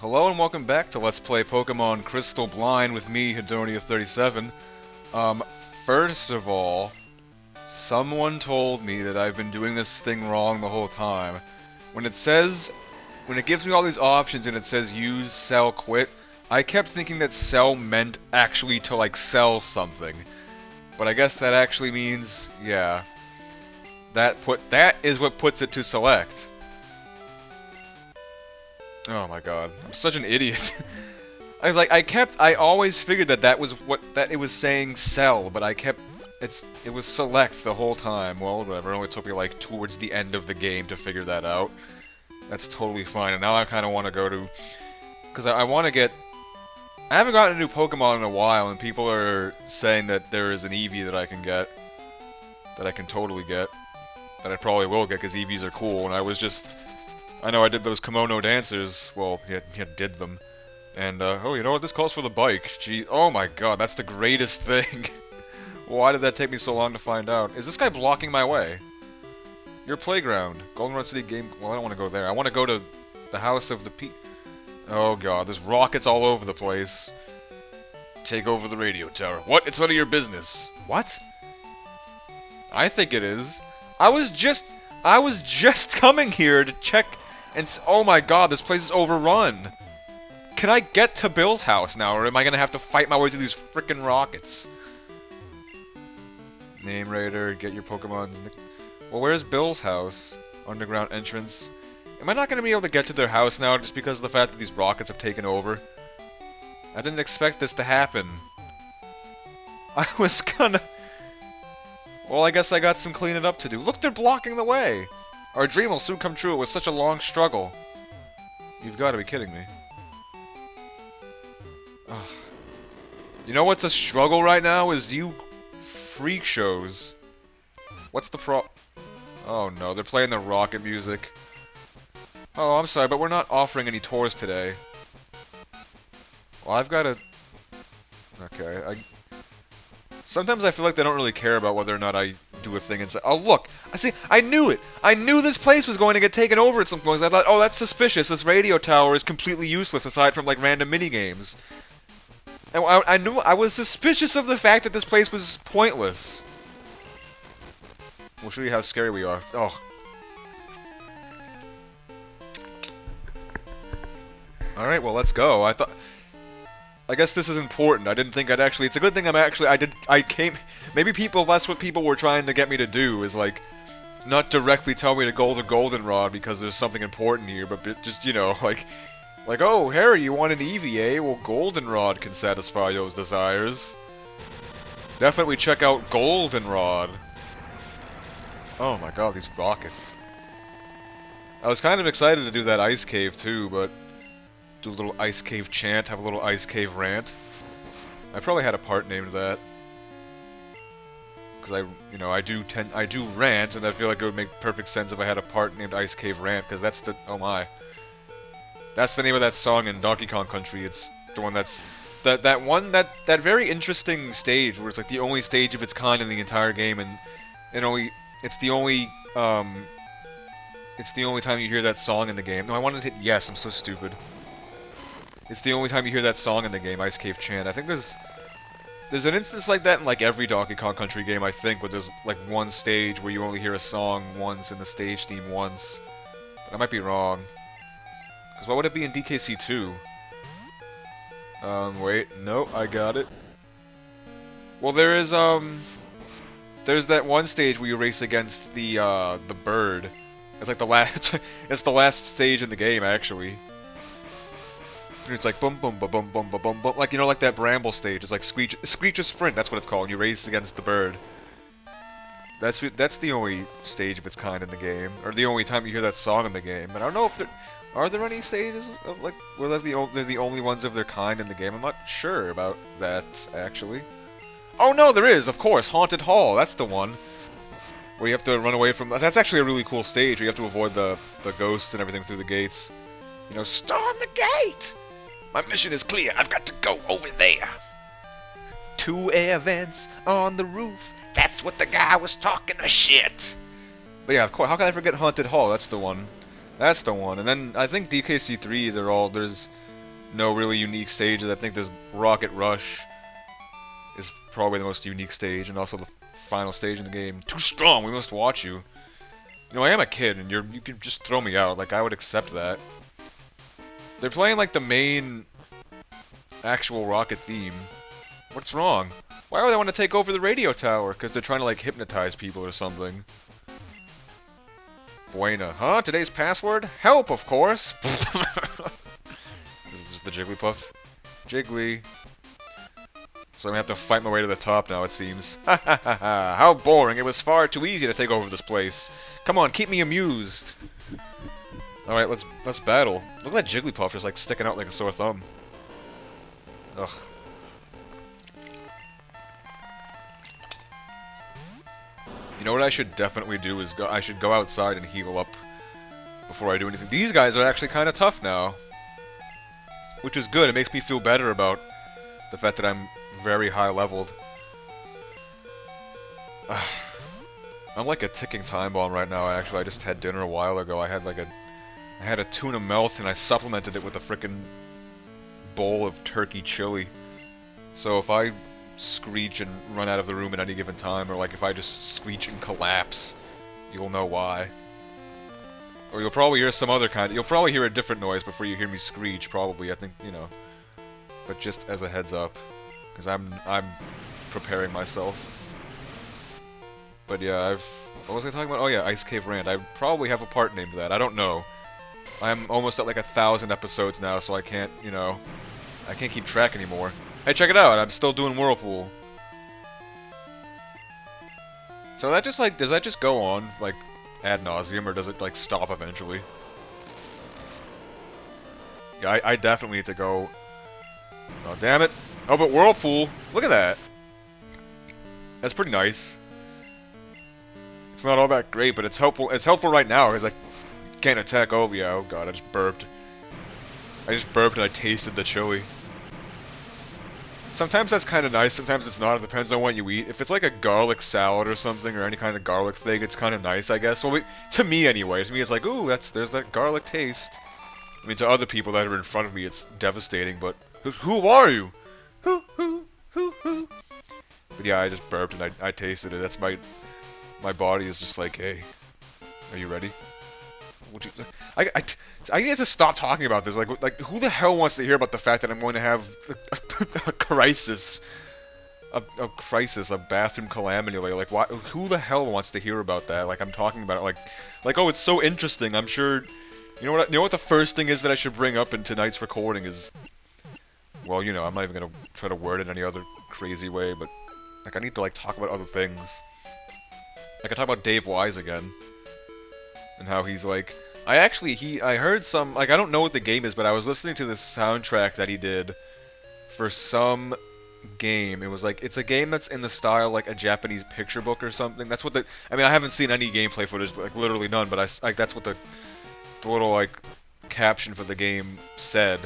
Hello and welcome back to Let's Play Pokemon Crystal Blind with me, Hedonia37. First of all, someone told me that I've been doing this thing wrong the whole time. When it gives me all these options and it says use, sell, quit, I kept thinking that sell meant actually to, like, sell something. But I guess that actually means, yeah. That is what puts it to select. Oh my god, I'm such an idiot. I was like, I always figured that it was saying sell, but it was select the whole time. Well, whatever, it only took me like towards the end of the game to figure that out. That's totally fine, and now I kind of want to go to, because I want to get, I haven't gotten a new Pokemon in a while, and people are saying that there is an Eevee that I can get, that I can totally get, that I probably will get, because Eevees are cool, and I know I did those kimono dancers. Well, yeah, did them. And, oh, you know what? This calls for the bike. Gee, oh my god, that's the greatest thing. Why did that take me so long to find out? Is this guy blocking my way? Your playground. Goldenrod City game... Well, I don't want to go there. I want to go to the house of the Oh god, there's rockets all over the place. Take over the radio tower. What? It's none of your business. What? I think it is. I was just coming here to check... And oh my god, this place is overrun. Can I get to Bill's house now, or am I gonna have to fight my way through these frickin' rockets? Name Raider, get your Pokemon. Well, where's Bill's house? Underground entrance. Am I not gonna be able to get to their house now just because of the fact that these rockets have taken over? I didn't expect this to happen. I was gonna... Well, I guess I got some cleaning up to do. Look, they're blocking the way! Our dream will soon come true. It was such a long struggle. You've got to be kidding me. Ugh. You know what's a struggle right now? Is you freak shows. What's the Oh no, they're playing the rocket music. Oh, I'm sorry, but we're not offering any tours today. Well, I've got to... Okay, Sometimes I feel like they don't really care about whether or not I do a thing and say, oh look, I knew it! I knew this place was going to get taken over at some point. I thought, oh, that's suspicious, this radio tower is completely useless aside from like random minigames. And I was suspicious of the fact that this place was pointless. We'll show you how scary we are. Oh. Alright, well let's go. I guess this is important. I didn't think I'd actually... It's a good thing maybe that's what people were trying to get me to do, is like, not directly tell me to go to Goldenrod because there's something important here, but just, you know, like, oh, Harry, you want an Eevee, eh? Well, Goldenrod can satisfy those desires. Definitely check out Goldenrod. Oh my god, these rockets. I was kind of excited to do that ice cave too, but... Do a little ice cave chant, have a little ice cave rant. I probably had a part named that. Because I do rant, and I feel like it would make perfect sense if I had a part named Ice Cave Rant, because that's the, oh my. That's the name of that song in Donkey Kong Country. It's the one that's, that very interesting stage, where it's like the only stage of its kind in the entire game, and it's the only time you hear that song in the game. No, I wanted to hit yes, I'm so stupid. It's the only time you hear that song in the game, Ice Cave Chant. I think there's an instance like that in like every Donkey Kong Country game, I think, where there's like one stage where you only hear a song once and the stage theme once. But I might be wrong. Because why would it be in DKC 2? Wait, no, I got it. Well, there's that one stage where you race against the bird. It's like the last, it's the last stage in the game, actually. It's like boom, boom, ba boom, boom, ba boom, boom. Like, you know, like that Bramble stage. It's like Screech or Sprint, that's what it's called. You race against the bird. That's the only stage of its kind in the game. Or the only time you hear that song in the game. And I don't know if are there any stages of, like, where they're the only ones of their kind in the game? I'm not sure about that, actually. Oh no, there is, of course! Haunted Hall, that's the one. Where you have to run away from... That's actually a really cool stage, where you have to avoid the ghosts and everything through the gates. You know, storm the gate! My mission is clear, I've got to go over there. 2 air vents on the roof, that's what the guy was talking of shit. But yeah, of course, how can I forget Haunted Hall? That's the one. That's the one. And then, I think DKC3, there's no really unique stages. I think there's Rocket Rush is probably the most unique stage, and also the final stage in the game. Too strong, we must watch you. You know, I am a kid, and you can just throw me out. Like, I would accept that. They're playing, like, the main actual Rocket theme. What's wrong? Why would they want to take over the radio tower? Because they're trying to, like, hypnotize people or something. Buena. Huh? Today's password? Help, of course! This is just the Jigglypuff. Jiggly. So I'm gonna have to fight my way to the top now, it seems. Ha ha ha ha! How boring! It was far too easy to take over this place. Come on, keep me amused. All right, let's battle. Look at that Jigglypuff just like sticking out like a sore thumb. Ugh. You know what I should definitely do is I should go outside and heal up before I do anything. These guys are actually kind of tough now, which is good. It makes me feel better about the fact that I'm very high leveled. I'm like a ticking time bomb right now. Actually, I just had dinner a while ago. I had a tuna melt and I supplemented it with a frickin' bowl of turkey chili. So if I screech and run out of the room at any given time, or like if I just screech and collapse, you'll know why. Or you'll probably hear some other kind. You'll probably hear a different noise before you hear me screech. Probably, I think, you know. But just as a heads up, because I'm preparing myself. But yeah, what was I talking about? Oh yeah, Ice Cave Rant. I probably have a part named that. I don't know. I'm almost at like 1,000 episodes now, so I can't, you know, I can't keep track anymore. Hey, check it out! I'm still doing Whirlpool. So that just like, does that just go on like ad nauseum, or does it like stop eventually? Yeah, I definitely need to go. Oh damn it! Oh, but Whirlpool! Look at that. That's pretty nice. It's not all that great, but it's helpful. It's helpful right now because I can't attack over you. Oh god, I just burped. I just burped and I tasted the chili. Sometimes that's kind of nice, sometimes it's not. It depends on what you eat. If it's like a garlic salad or something, or any kind of garlic thing, it's kind of nice, I guess. Well, to me anyway. To me, it's like, ooh, there's that garlic taste. I mean, to other people that are in front of me, it's devastating. But who are you? Who? But yeah, I just burped and I tasted it. That's my body is just like, hey, are you ready? I need to stop talking about this. Like, who the hell wants to hear about the fact that I'm going to have a crisis, a bathroom calamity? Like, why? Who the hell wants to hear about that? Like, I'm talking about it. Like, oh, it's so interesting. I'm sure. You know what the first thing is that I should bring up in tonight's recording is. Well, you know, I'm not even gonna try to word it any other crazy way, but like, I need to like talk about other things. Like, I talk about Dave Wise again. And how he's like, I heard some, like, I don't know what the game is, but I was listening to this soundtrack that he did for some game. It was like, it's a game that's in the style, like, a Japanese picture book or something. That's what I mean, I haven't seen any gameplay footage, like, literally none, but that's what the little, like, caption for the game said.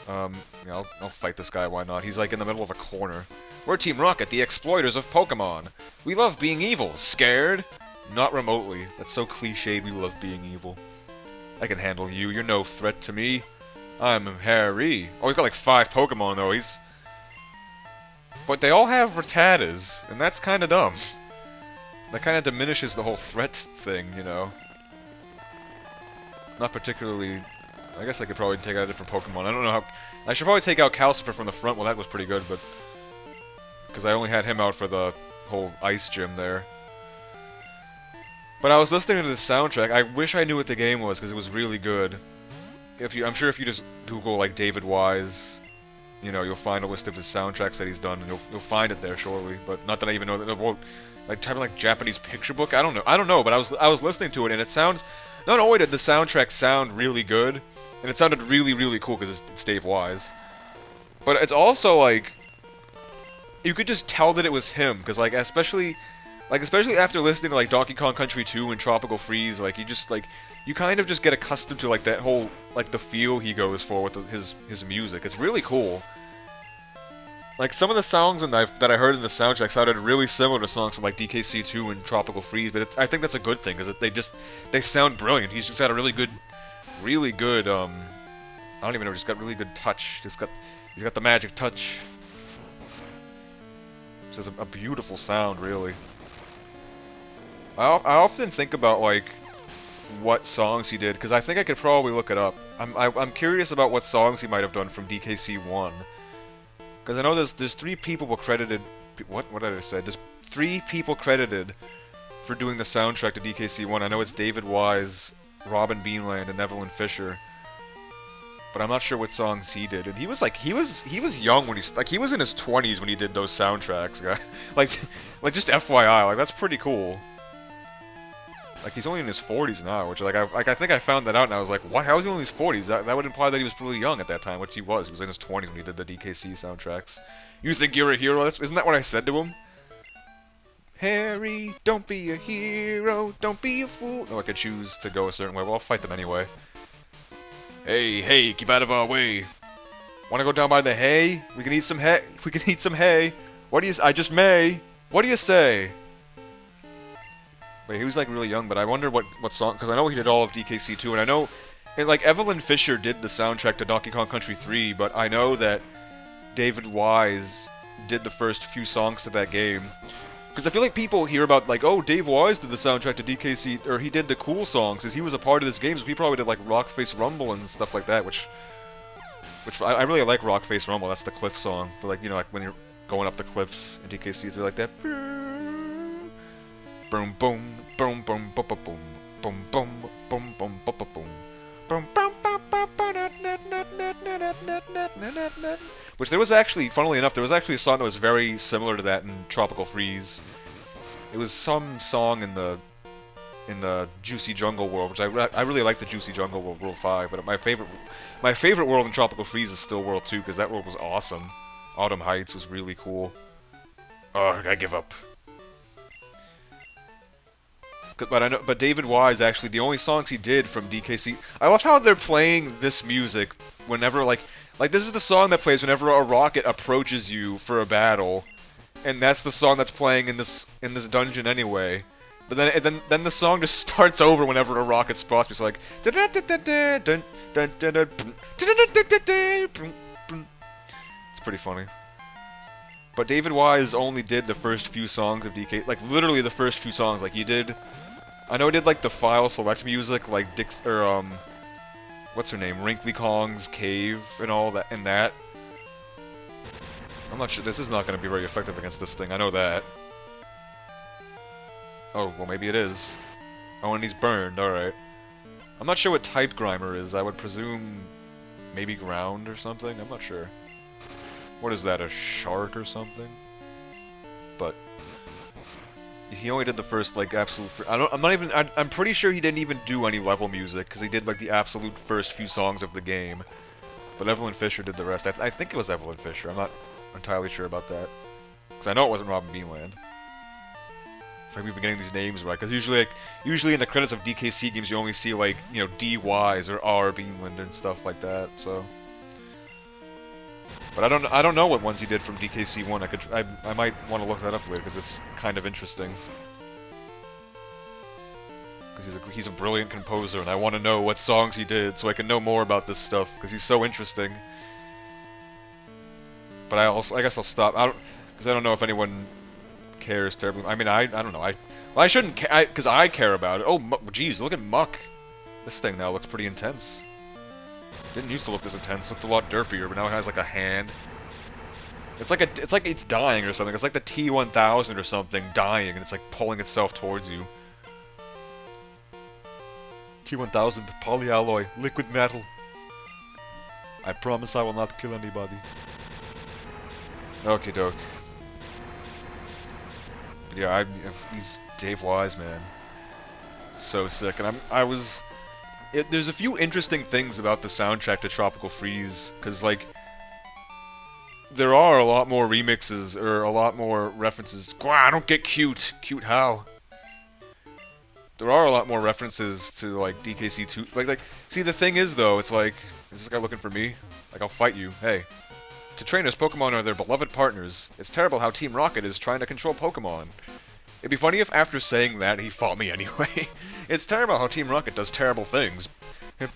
You know, I'll fight this guy, why not? He's, like, in the middle of a corner. We're Team Rocket, the exploiters of Pokémon. We love being evil. Scared? Not remotely. That's so cliched, we love being evil. I can handle you, you're no threat to me. I'm Harry. Oh, he's got like 5 Pokemon though, But they all have Rattatas, and that's kinda dumb. That kinda diminishes the whole threat thing, you know. Not particularly... I guess I could probably take out a different Pokemon. I don't know how... I should probably take out Calcifer from the front, well that was pretty good, but... Because I only had him out for the whole ice gym there. But I was listening to the soundtrack. I wish I knew what the game was, because it was really good. I'm sure if you just Google, like, David Wise, you know, you'll find a list of his soundtracks that he's done, and you'll find it there shortly. But not that I even know that. Well, like, type in, like, Japanese picture book? I don't know, but I was listening to it, and it sounds... Not only did the soundtrack sound really good, and it sounded really, really cool, because it's Dave Wise, but it's also, like... You could just tell that it was him, because, like, especially after listening to, like, Donkey Kong Country 2 and Tropical Freeze, like, you just, like, you kind of just get accustomed to, like, that whole, like, the feel he goes for with his music. It's really cool. Like, some of the songs that I heard in the soundtrack sounded really similar to songs from, like, DKC 2 and Tropical Freeze, but I think that's a good thing, because they sound brilliant. He's just got a really good, I don't even know. He's got really good touch. He's got the magic touch. Which is a beautiful sound, really. I often think about like what songs he did because I think I could probably look it up. I'm curious about what songs he might have done from DKC 1. Because I know there's 3 people credited. What did I say? There's 3 people credited for doing the soundtrack to DKC 1. I know it's David Wise, Robin Beanland, and Evelyn Fisher. But I'm not sure what songs he did. And he was young when he was in his 20s when he did those soundtracks, guy. like just FYI, like that's pretty cool. Like he's only in his 40s now, which I think I found that out and I was like, what? How is he only in his 40s? That would imply that he was really young at that time, which he was. He was in his 20s when he did the DKC soundtracks. You think you're a hero? Isn't that what I said to him? Harry, don't be a hero, don't be a fool. No, I could choose to go a certain way. Well, I'll fight them anyway. Hey, keep out of our way. Wanna go down by the hay? We can eat some hay. We can eat some hay. What do you? I just may. What do you say? Wait, he was like really young, but I wonder what song, because I know he did all of DKC 2, and I know, like, Evelyn Fisher did the soundtrack to Donkey Kong Country 3, but I know that David Wise did the first few songs to that game. Because I feel like people hear about, like, oh, Dave Wise did the soundtrack to DKC, or he did the cool songs, because he was a part of this game, so he probably did, like, Rock Face Rumble and stuff like that, which I really like Rock Face Rumble. That's the cliff song, for, like, you know, like, when you're going up the cliffs in DKC 3 like that. Boom boom boom boom boom boom boom boom boom boom boom boom. Which there was actually, funnily enough, there was actually a song that was very similar to that in Tropical Freeze. It was some song in the Juicy Jungle World, which I really like the Juicy Jungle World, World 5, but my favorite world in Tropical Freeze is still World 2 because that world was awesome. Autumn Heights was really cool. Oh, I give up. But David Wise, actually, the only songs he did from DKC... I love how they're playing this music whenever, like, this is the song that plays whenever a rocket approaches you for a battle. And that's the song that's playing in this dungeon anyway. But then the song just starts over whenever a rocket spots me. So like... It's pretty funny. But David Wise only did the first few songs of DK... Like, literally the first few songs. Like, he did... I know he did, like, the file select music, like, what's her name? Wrinkly Kong's Cave and all that, and that. I'm not sure... This is not going to be very effective against this thing. I know that. Oh, well, maybe it is. Oh, and he's burned. Alright. I'm not sure what type Grimer is. I would presume... maybe ground or something? I'm not sure. What is that, a shark or something? But he only did the first, like, absolute... I'm pretty sure he didn't even do any level music, because he did, like, the absolute first few songs of the game. But Evelyn Fisher did the rest. I think it was Evelyn Fisher. I'm not entirely sure about that. Because I know it wasn't Robin Beanland. If I'm even getting these names right. Because usually in the credits of DKC games, you only see, like, you know, D. Wise or R. Beanland and stuff like that, so... But I don't know what ones he did from DKC 1. I might want to look that up later because it's kind of interesting. Because he's a brilliant composer, and I want to know what songs he did so I can know more about this stuff because he's so interesting. But I guess I'll stop. Because I don't know if anyone cares terribly. I mean, I don't know. Well, I shouldn't because I care about it. Oh, jeez, look at Muck. This thing now looks pretty intense. Didn't used to look this intense. Looked a lot derpier, but now it has like a hand. It's like it's dying or something. It's like the T-1000 or something dying, and it's like pulling itself towards you. T-1000 polyalloy liquid metal. I promise I will not kill anybody. Okie doke. But yeah, he's Dave Wise, man. So sick, and there's a few interesting things about the soundtrack to Tropical Freeze, because, like, there are a lot more remixes, or a lot more references. Gwah, don't get cute! Cute how? There are a lot more references to, like, DKC 2. Like, see, the thing is, though, it's like, is this guy looking for me? Like, I'll fight you. Hey. To trainers, Pokemon are their beloved partners. It's terrible how Team Rocket is trying to control Pokemon. It'd be funny if after saying that, he fought me anyway. It's terrible how Team Rocket does terrible things. To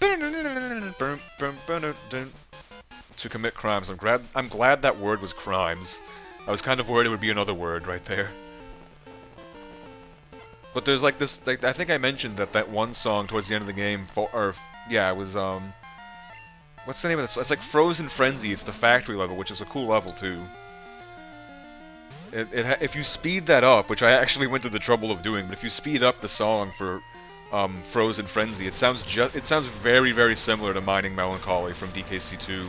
commit crimes. I'm glad that word was crimes. I was kind of worried it would be another word right there. But there's like this, like, I think I mentioned that one song towards the end of the game, yeah, it was, what's the name of this? It's like Frozen Frenzy, it's the factory level, which is a cool level too. If you speed that up, which I actually went to the trouble of doing, but if you speed up the song for Frozen Frenzy, it sounds very, very similar to Mining Melancholy from DKC2.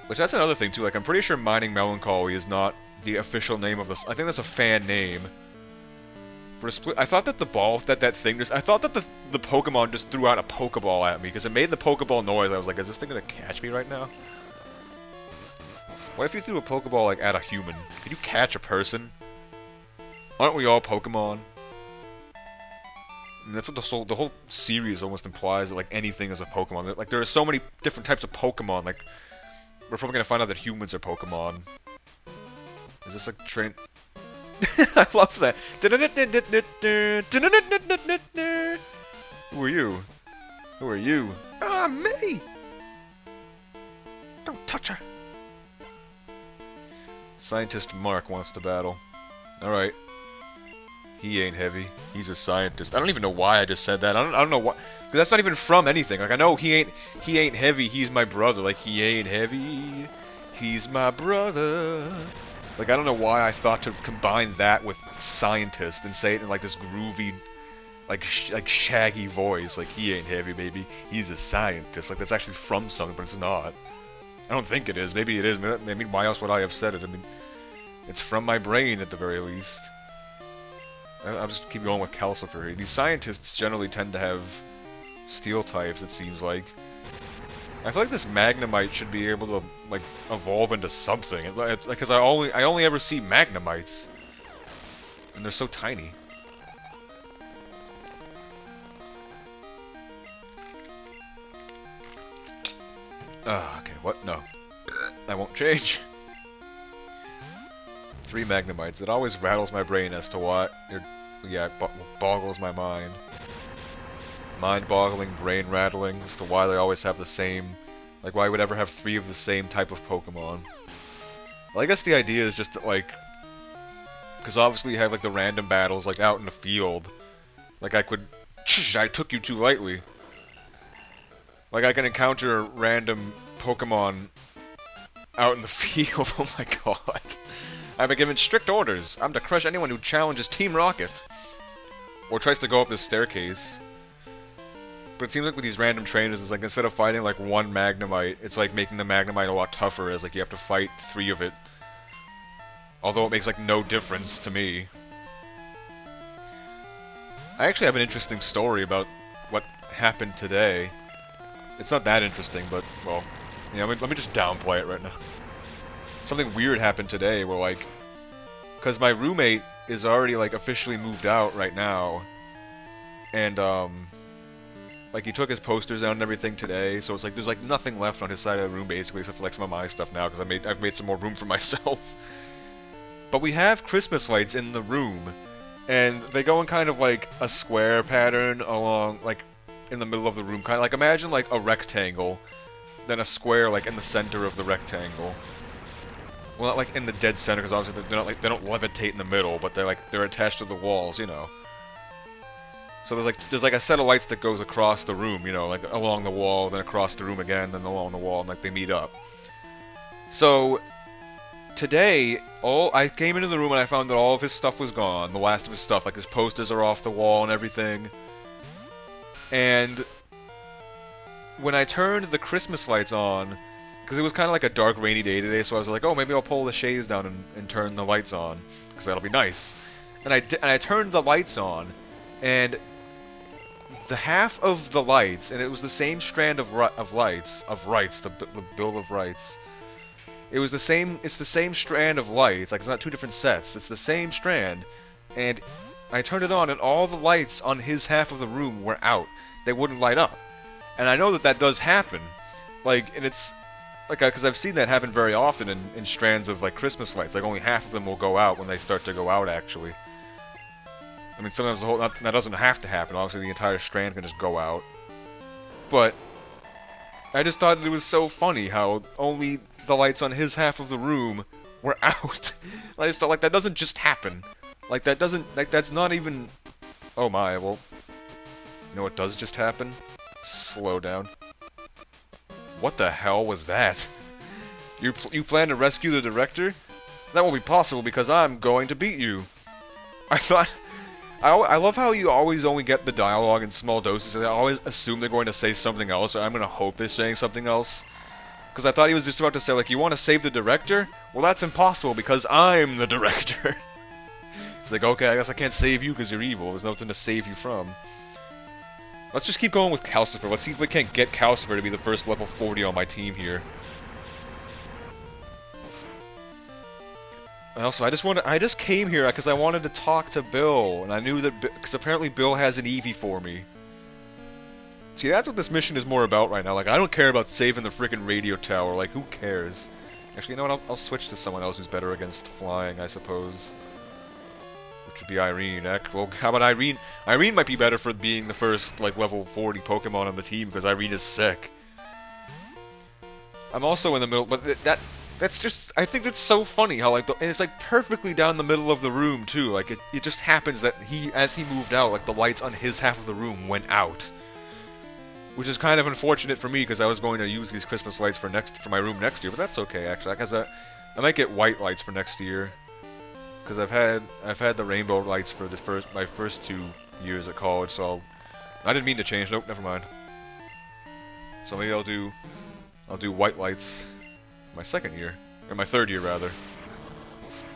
Which that's another thing too, like I'm pretty sure Mining Melancholy is not the official name of this. I think that's a fan name. For a split, I thought that the ball, that thing just, I thought that the Pokemon just threw out a Pokeball at me, because it made the Pokeball noise. I was like, is this thing gonna catch me right now? What if you threw a Pokeball, like, at a human? Could you catch a person? Aren't we all Pokemon? And that's what the whole series almost implies, that, like, anything is a Pokemon. Like, there are so many different types of Pokemon, like, we're probably gonna find out that humans are Pokemon. Is this, like, train... I love that. Who are you? Who are you? Ah, me! Don't touch her. Scientist Mark wants to battle. Alright. He ain't heavy. He's a scientist. I don't even know why I just said that. I don't know why. Because that's not even from anything. Like, I know he ain't heavy, he's my brother. Like, he ain't heavy, he's my brother. Like, I don't know why I thought to combine that with scientist and say it in, like, this groovy, like shaggy voice. Like, he ain't heavy, baby. He's a scientist. Like, that's actually from something, but it's not. I don't think it is. Maybe it is. I mean, why else would I have said it? I mean, it's from my brain, at the very least. I'll just keep going with Calcifer. These scientists generally tend to have steel types, it seems like. I feel like this Magnemite should be able to, like, evolve into something. Because I only ever see Magnemites. And they're so tiny. Okay, what? No. That won't change. 3 Magnemites. It always rattles my brain as to what... Yeah, it boggles my mind. Mind-boggling, brain-rattling as to why they always have the same... Like, why I would ever have 3 of the same type of Pokemon. Well, I guess the idea is just that, like... Because obviously you have, like, the random battles, like, out in the field. Like, I could... I took you too lightly. Like, I can encounter random Pokemon out in the field. Oh my god. I've been given strict orders. I'm to crush anyone who challenges Team Rocket. Or tries to go up this staircase. But it seems like with these random trainers, it's like instead of fighting like 1 Magnemite, it's like making the Magnemite a lot tougher, as like you have to fight 3 of it. Although it makes like no difference to me. I actually have an interesting story about what happened today. It's not that interesting, but, well, you know, let me just downplay it right now. Something weird happened today where, like, because my roommate is already, like, officially moved out right now, and, like, he took his posters down and everything today, so it's like, there's, like, nothing left on his side of the room, basically, except for, like, some of my stuff now, because I've made some more room for myself. But we have Christmas lights in the room, and they go in kind of, like, a square pattern along, like, in the middle of the room, kind of, like, imagine, like, a rectangle, then a square, like, in the center of the rectangle. Well, not like in the dead center, because obviously they're not like, they don't levitate in the middle, but they're attached to the walls, you know. So there's like a set of lights that goes across the room, you know, like along the wall, then across the room again, then along the wall, and like they meet up. So today, I came into the room and I found that all of his stuff was gone, the last of his stuff, like his posters are off the wall and everything. And when I turned the Christmas lights on, because it was kind of like a dark, rainy day today, so I was like, oh, maybe I'll pull the shades down and turn the lights on, because that'll be nice. And I turned the lights on, and the half of the lights, and it was the same strand of rights, the Bill of Rights. It's the same strand of lights, like it's not 2 different sets, it's the same strand, and I turned it on, and all the lights on his half of the room were out. They wouldn't light up. And I know that does happen, like, and it's... Like, because I've seen that happen very often in strands of, like, Christmas lights. Like, only half of them will go out when they start to go out, actually. I mean, sometimes that doesn't have to happen. Obviously, the entire strand can just go out. but I just thought it was so funny how only the lights on his half of the room were out. I just thought, like, that doesn't just happen. Like, that doesn't, like, that's not even... Oh my, well... You know what does just happen? Slow down. What the hell was that? You plan to rescue the director? That won't be possible because I'm going to beat you. I thought... I love how you always only get the dialogue in small doses, and I always assume they're going to say something else, or I'm going to hope they're saying something else. Because I thought he was just about to say, like, you want to save the director? Well, that's impossible because I'm the director. It's like, okay, I guess I can't save you because you're evil. There's nothing to save you from. Let's just keep going with Calcifer. Let's see if we can't get Calcifer to be the first level 40 on my team here. And also, I just came here because I wanted to talk to Bill, and I knew that because apparently Bill has an Eevee for me. See, that's what this mission is more about right now. Like, I don't care about saving the frickin' radio tower. Like, who cares? Actually, you know what? I'll switch to someone else who's better against flying, I suppose. Which would be Irene. Well, how about Irene? Irene might be better for being the first, like, level 40 Pokemon on the team, because Irene is sick. I'm also in the middle, but that's just, I think that's so funny how, like, and it's, like, perfectly down the middle of the room, too. Like, it just happens that as he moved out, like, the lights on his half of the room went out. Which is kind of unfortunate for me, because I was going to use these Christmas lights for my room next year, but that's okay, actually, because I might get white lights for next year. Because I've had the rainbow lights for my first 2 years at college, so I didn't mean to change. Nope, never mind. So maybe I'll do white lights my second year, or my third year rather.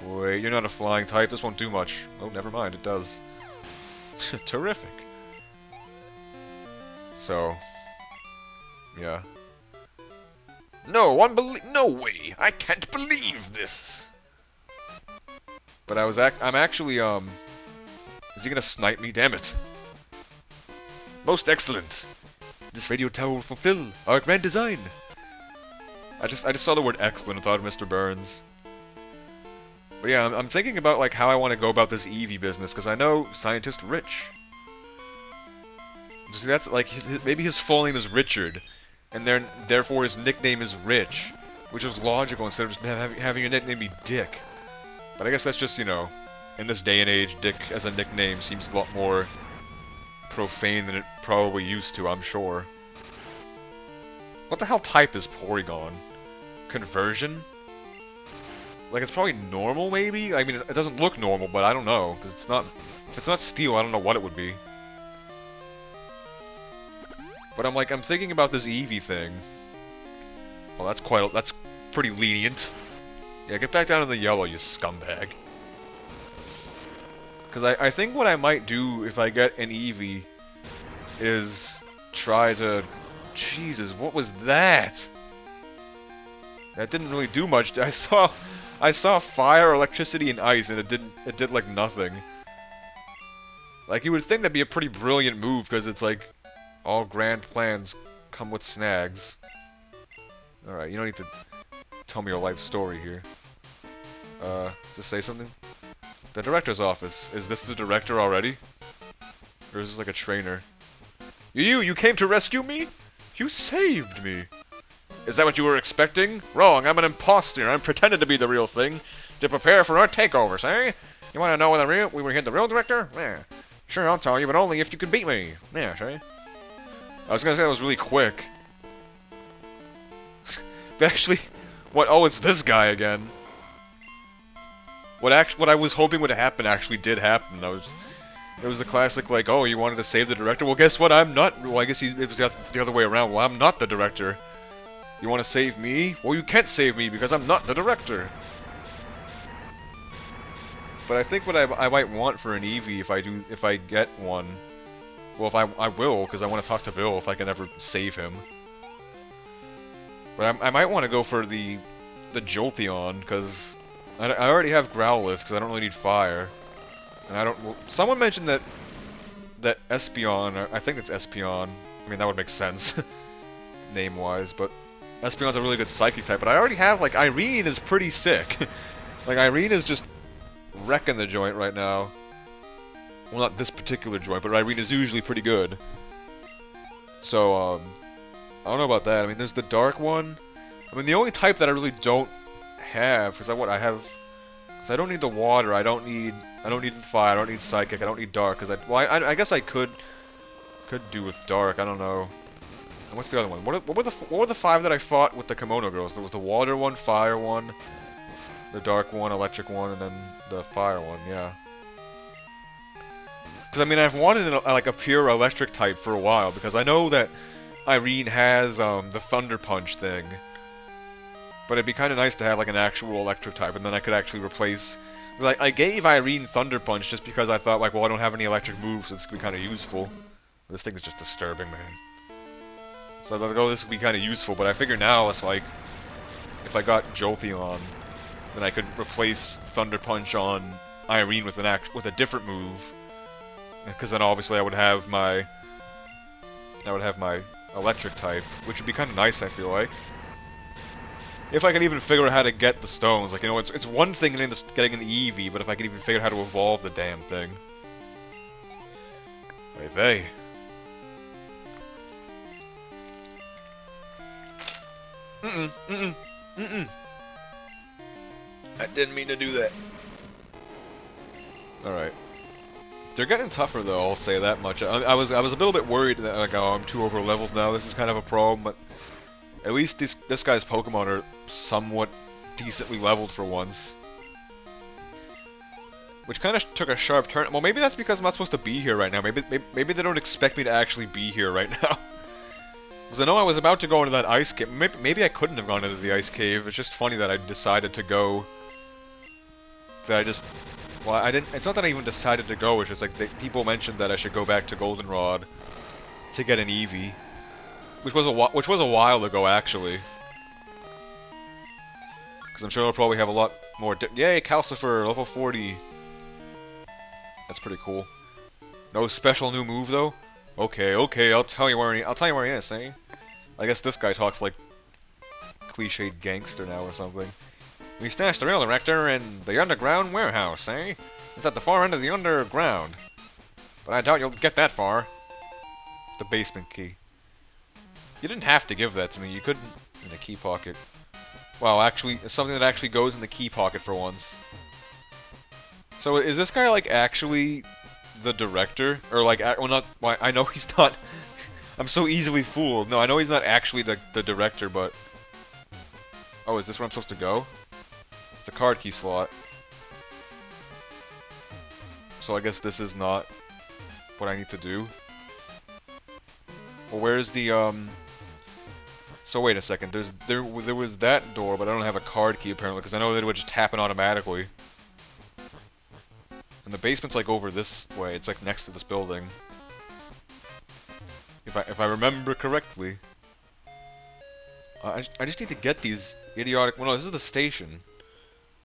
Wait, you're not a flying type. This won't do much. Oh, never mind. It does. Terrific. So, yeah. No way! I can't believe this. But I'm actually, is he gonna snipe me? Damn it. Most excellent. This radio tower will fulfill our grand design. I just saw the word excellent and thought of Mr. Burns. But yeah, I'm thinking about, like, how I want to go about this Eevee business, because I know Scientist Rich. See, that's, like, maybe his full name is Richard, and therefore his nickname is Rich, which is logical instead of just having your nickname be Dick. But I guess that's just, you know, in this day and age, Dick as a nickname seems a lot more profane than it probably used to, I'm sure. What the hell type is Porygon? Conversion? Like, it's probably normal, maybe? I mean, it doesn't look normal, but I don't know, because it's not... If it's not Steel, I don't know what it would be. But I'm thinking about this Eevee thing. Well, that's pretty lenient. Yeah, get back down to the yellow, you scumbag. Because I think what I might do if I get an Eevee is try to... Jesus, what was that? That didn't really do much. I saw fire, electricity, and ice, and it did like nothing. Like, you would think that'd be a pretty brilliant move, because it's like, all grand plans come with snags. Alright, you don't need to tell me your life story here. Just say something? The director's office. Is this the director already? Or is this like a trainer? You came to rescue me? You saved me! Is that what you were expecting? Wrong, I'm an imposter. I'm pretending to be the real thing. To prepare for our takeovers, eh? You wanna know we were here the real director? Yeah. Sure, I'll tell you, but only if you can beat me. Yeah, sure. I was gonna say that was really quick. Actually, what? Oh, it's this guy again. What I was hoping would happen actually did happen. It was the classic, like, oh, you wanted to save the director? Well, guess what? I'm not. Well, I guess it was the other way around. Well, I'm not the director. You want to save me? Well, you can't save me because I'm not the director. But I think what I might want for an Eevee if I get one. Well, if I will, because I want to talk to Bill if I can ever save him. But I might want to go for the Jolteon, because I already have Growlithe, because I don't really need fire. And I don't... Well, someone mentioned that Espeon, or I think it's Espeon. I mean, that would make sense, name-wise, but Espeon's a really good Psychic type, but I already have, like, Irene is pretty sick. Like, Irene is just wrecking the joint right now. Well, not this particular joint, but Irene is usually pretty good. So, I don't know about that. I mean, there's the dark one. I mean, the only type that I really don't have, because I have, because I don't need the water. I don't need the fire. I don't need psychic. I don't need dark. Because I guess I could do with dark. I don't know. And what's the other one? What were the 5 that I fought with the kimono girls? There was the water one, fire one, the dark one, electric one, and then the fire one. Yeah. Because I mean, I've wanted like a pure electric type for a while because I know that Irene has the Thunder Punch thing. But it'd be kind of nice to have like an actual electric type, and then I could actually replace. Because I gave Irene Thunder Punch just because I thought like, well, I don't have any electric moves, so this could be kind of useful. This thing is just disturbing, man. So I thought, oh, this would be kind of useful, but I figure now it's like, if I got Jolteon, then I could replace Thunder Punch on Irene with a different move, because then obviously I would have my electric type, which would be kind of nice. I feel like, if I could even figure out how to get the stones, like, you know, it's one thing getting an Eevee, but if I could even figure out how to evolve the damn thing. Eevee. I didn't mean to do that. Alright. They're getting tougher though, I'll say that much. I was a little bit worried that like, oh, I'm too over leveled now, this is kind of a problem, but at least this guy's Pokemon are somewhat decently leveled for once. Which kind of took a sharp turn. Well, maybe that's because I'm not supposed to be here right now. Maybe they don't expect me to actually be here right now. Because I know I was about to go into that ice cave. Maybe I couldn't have gone into the ice cave. It's just funny that I decided to go. That I just... Well, I didn't... It's not that I even decided to go. It's just like people mentioned that I should go back to Goldenrod to get an Eevee. Which was a while ago, actually. Because I'm sure I'll probably have a lot more... Yay, Calcifer, level 40. That's pretty cool. No special new move, though? Okay, I'll tell you where he is, eh? I guess this guy talks like cliched gangster now or something. We stashed the rail director in the underground warehouse, eh? It's at the far end of the underground. But I doubt you'll get that far. The basement key. You didn't have to give that to me. You could in the key pocket. Wow, actually, it's something that actually goes in the key pocket for once. So is this guy like actually the director, or like, well, not? Why? I know he's not. I'm so easily fooled. No, I know he's not actually the director, but oh, is this where I'm supposed to go? It's the card key slot. So I guess this is not what I need to do. Well, where's the So wait a second. There was that door, but I don't have a card key apparently because I know that it would just happen automatically. And the basement's like over this way. It's like next to this building. If I remember correctly. I just need to get these idiotic... Well, no, this is the station.